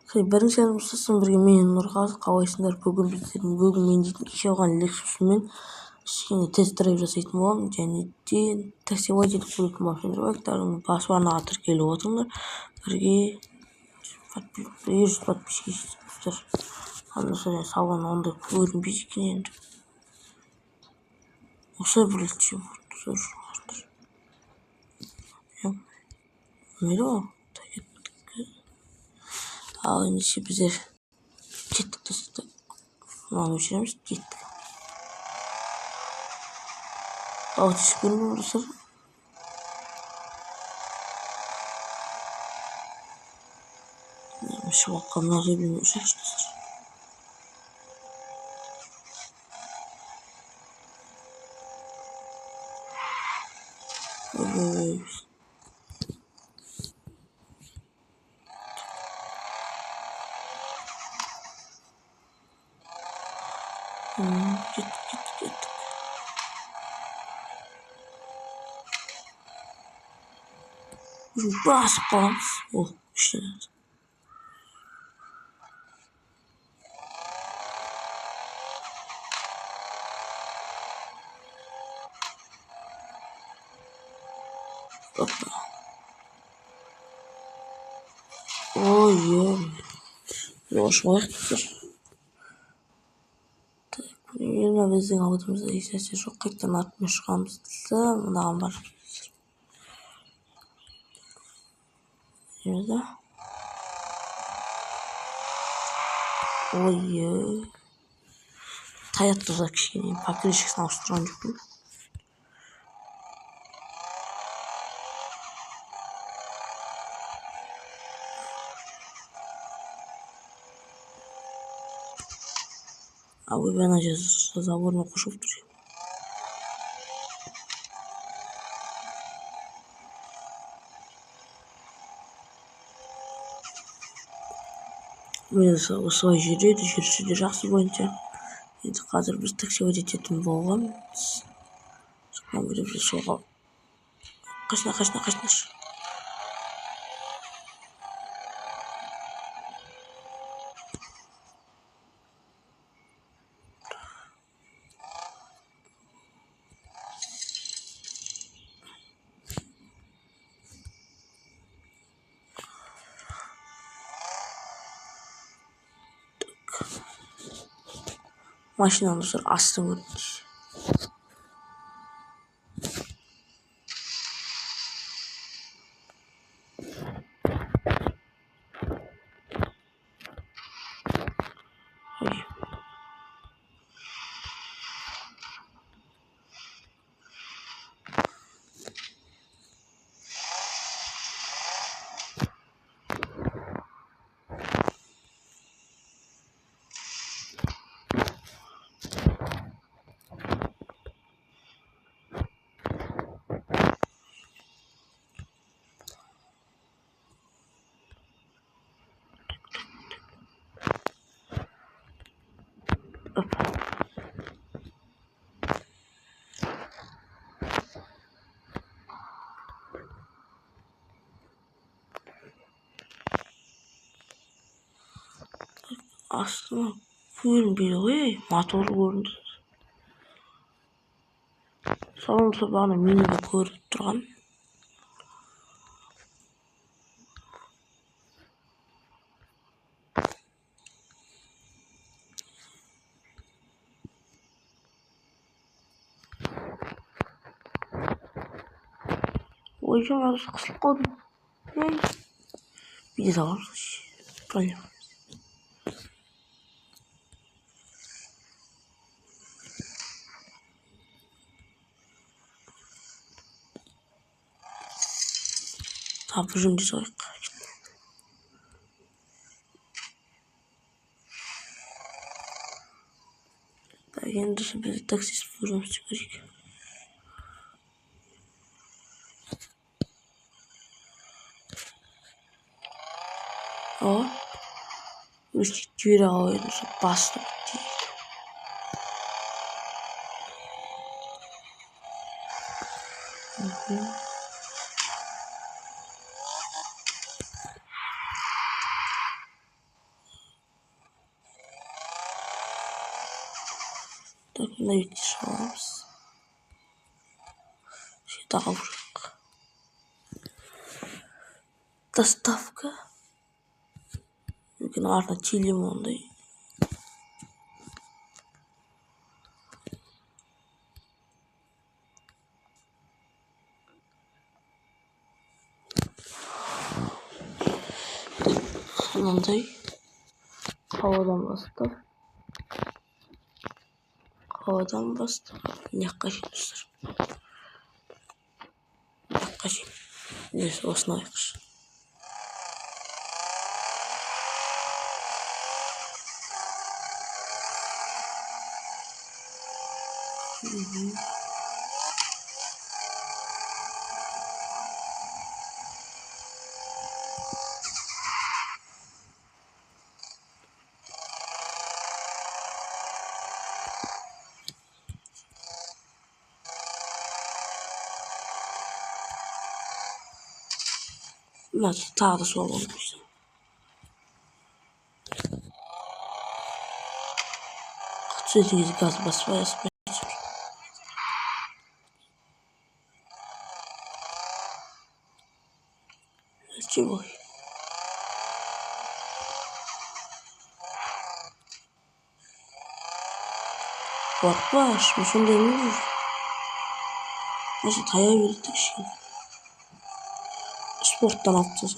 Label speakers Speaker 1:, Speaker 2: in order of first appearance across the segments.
Speaker 1: барин сармссан бірге мен нұрғаз қауайсындар бүгін біздердің бүгін мендейтін кеше алған лекциясымен кішкене тест-драйв жасайтын боламын және де таксивазиялық көретін машиналар бактарының басып арнаға тіркеліп отырыңдар бірге 100 подписчиктер анда салған ондай көрінбейді екен енді осылай біледі ал ендеше біздер кеттік достар мынаны өшіреміз кеттік ал түскенім достар шығып мына жерден өшірші достар кеттік басып қаламыз о күшті ой yavaş dostlar Примерно біздің алдымызда ешнәрсе жоқ қайтадан артымен шығамыз да мынаған барып ой таяқ тұрса кішкене покрышкасын ауыстырған жоқпын а вы ана жерде забормен қоршап тұр мен осылай жүрсе де жақсы бойынша енді қазір біз такси водитель болғанбыз соға қашнашы машинаның достар астын көріңіз астына көрінбейді ғой моторы көрінді соңғысы бағана меніде көріп тұрған ой жаңағы қысылып қалдым биде саламыз проблема бір жөнде салайық енді біз таксист бөліміз керек өстіп жібере алайын басты Так, навіть шанс. Доставка. Доставка. Мungkin warna chili monday. Monday. Havadan bastı. Havadan bastı. Yaklaşmıştır. Yaklaşayım. Neyse basına yakış. Nasıl daha da soğuk olmuştu. Sürekli gaz basmaya basmaya. Чего? Bakbaş, müşün demiyor. Nasıl tayabildik şimdi? Sporttan atacağız.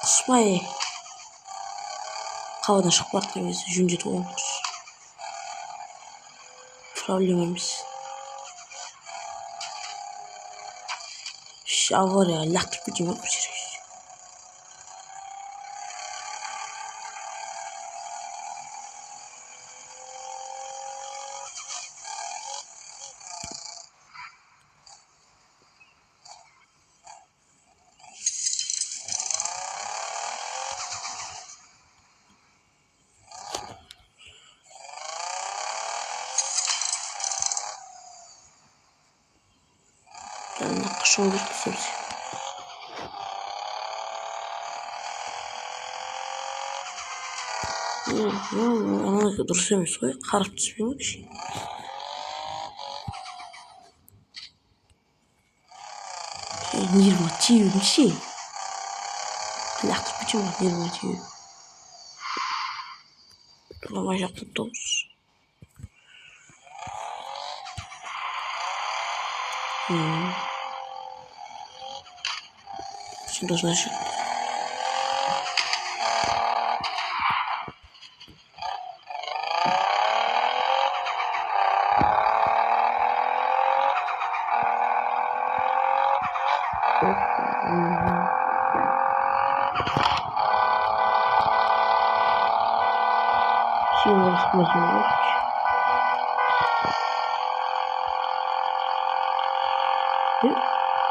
Speaker 1: Kısmayı. Havadan çıkmak demesi, jünce olmuş. Problemimiz. Var ya, laktik bir cimri pişiriyoruz. Yani kışın bir kısım. Ama dұрыс емес қой, қарап түспеймекші. Нервативный. Лақтырып почему нервативный? Лама жақты тоғыз. Что значит? Сильно смазывать.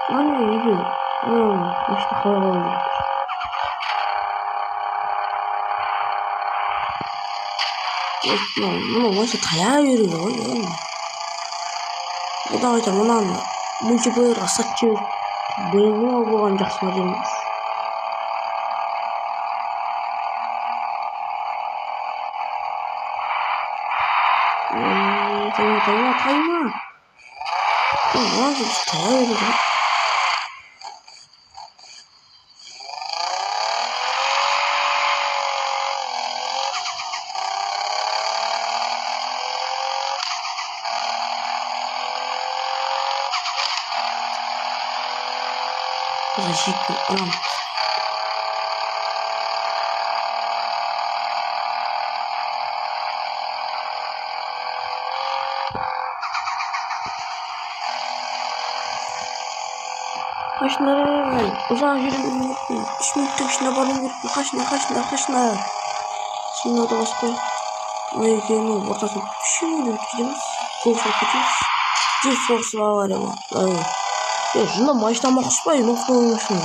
Speaker 1: Anne iyi. İşte hava oldu. Bunu başta tayağı yürüyor. Bu da hocam onu anla. Bu gibi rasatçı. Benim bu ancak sanırım. Tayma. Nasıl tayağı yürüyor? Защитный план. Kaçlara uzağa yürüyorum. 3 minutun içinde balon görüp kaçına. Şimdi orada başka ayıkayım ortasını şimdi bitireceğiz. Golf yapacağız. GeForce var ama. Ya şunda maçtan bakışmayın. Nokta olmuşsunuz.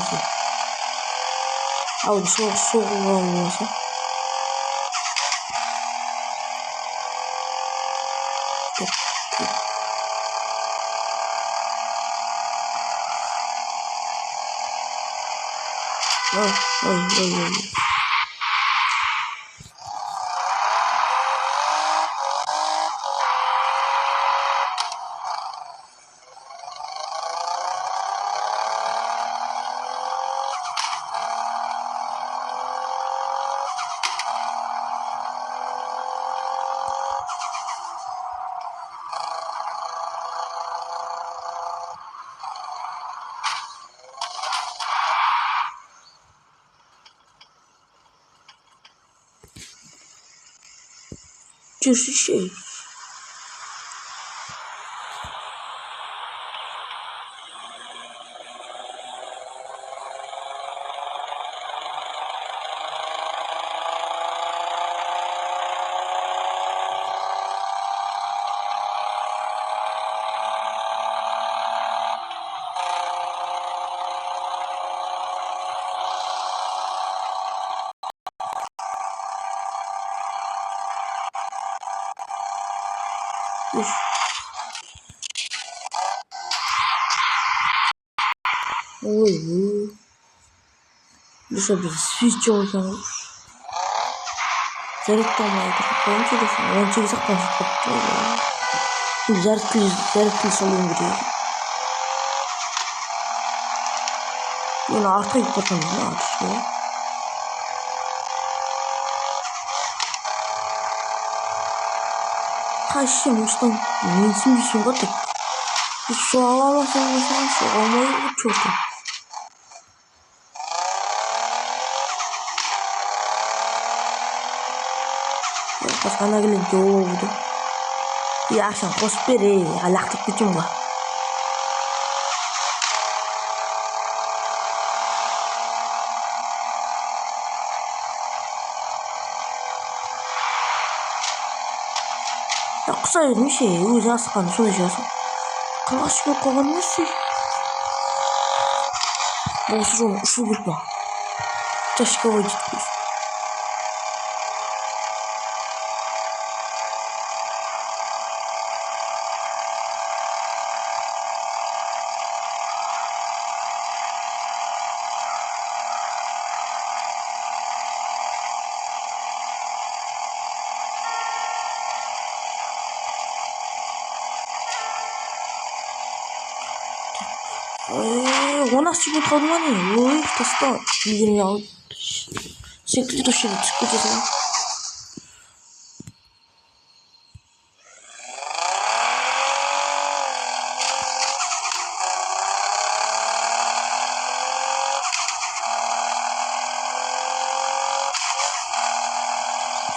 Speaker 1: Abi soğuk olmuyorsa. Чушиши. Ой. Лишь бы свечу уже. Зарядка моя кончилась, он через окно зарядки салон где. И на арке потом надо, что? Хашим, что? Не смешно, вот так. Шалава, шалава, чёрт. Она глядела. Я сам поспери, а лахтик почему? Так, кстати, миши, ужас, kan şunu yaşasın. Kaç yok olan nasıl? Boşum, şu bir bak. Taşka vacit bir. У нас чего подмани? Ой, ты что? Гениал. Секретарь, секретарь.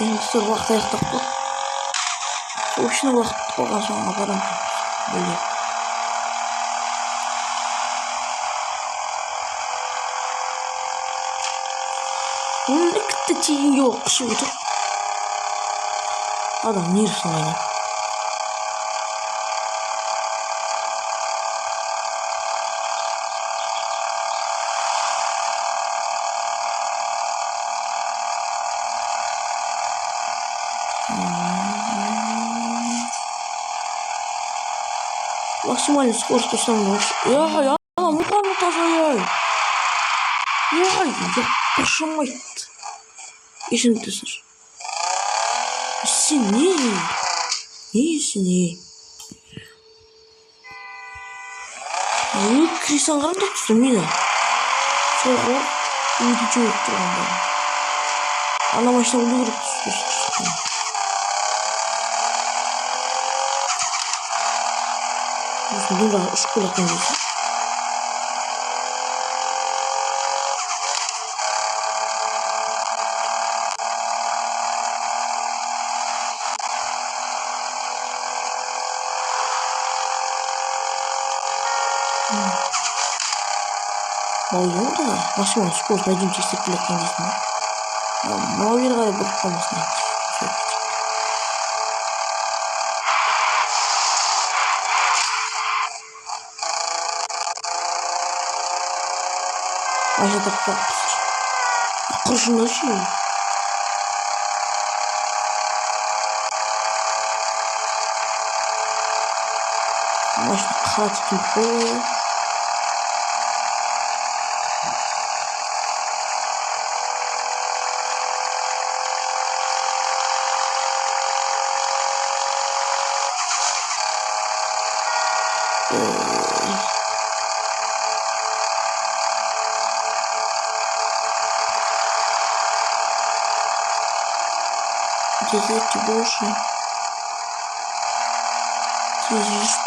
Speaker 1: Я все вахта их такой. Точно вахта покажу, а потом. Блин. Кстати, ее что-то. А да, мир с нами. Максимальная скорость основного. Я, мухану тазаяй. Я пошумать. Ишин ты слышишь? Синей. И синей. Вы Крисан Гранда сумина. Чего? Уйди чего транда. Она машина улюбит. 누가 школа кончится. Ой, машина скорость на 1 часик лет не знаю. Наверное, будет помощь. А я так как? Хуже ночью. Может, хватит упала. Тизет больше.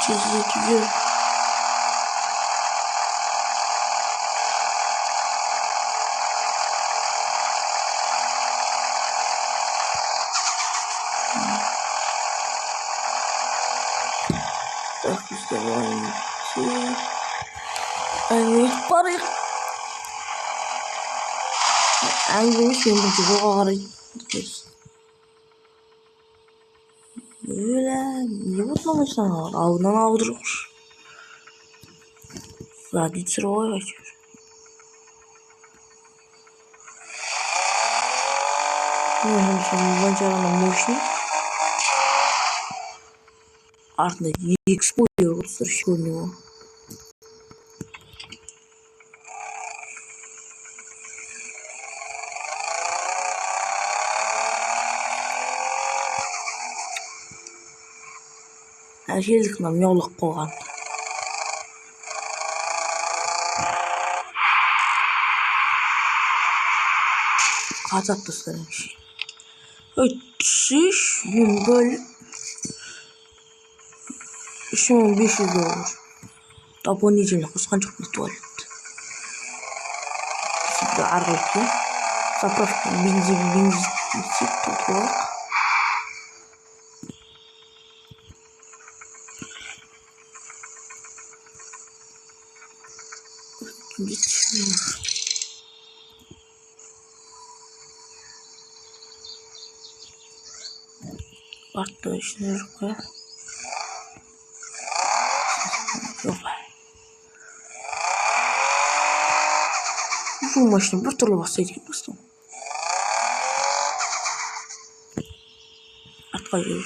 Speaker 1: Тизет вверх. Так, давайте. Парик. Англи юм жигоогоор юу ч юм авнаа авдрах. Радицрой. Мощный. Артно экспоир совершенно. Ажиглах нам явуулахгүй байгаа. Газар тусгаар юм шиг. Өчш юм бол шон биш үү? Топоны жин хусган чухал туалет. Аргыг. Заправка бензин тут. Точно. Шум машин бір түрлі бастайды екен достым. Артқа жүр.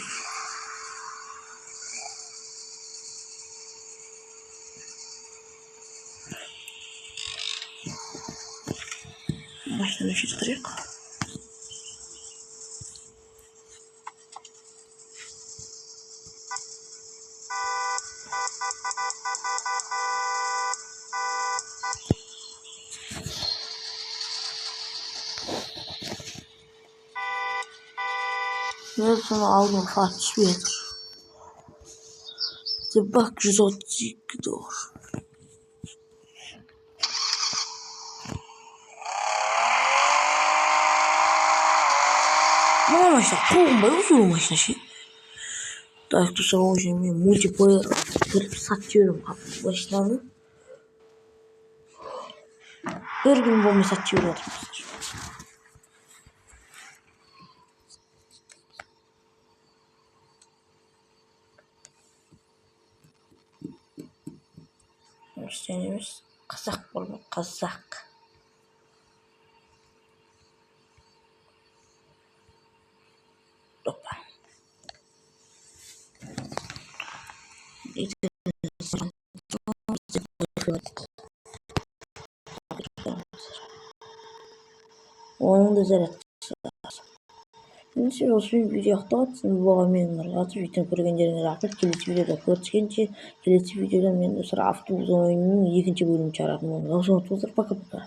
Speaker 1: Машинаны шеттірек. Я алdım Fatih Vedir. Bak 132 doğru. Мама işte kovun uzun başına şey. Так, тут уже мультиплеер satıyorum başlarını. Bir gün bomba satıyorum arkadaşlar. Üstünümüz Kazak olmak, Kazak. Hoppa. Onun da zaratçısı lazım. Şimdi olsun videoda bu men nurg'atib video ko'rganlaringiz rahmat. Kelesi videoda ko'rishguncha, kelesi videoda men o'sha avtobus o'yinining 2-bo'limini chiqaraman. Poka-poka.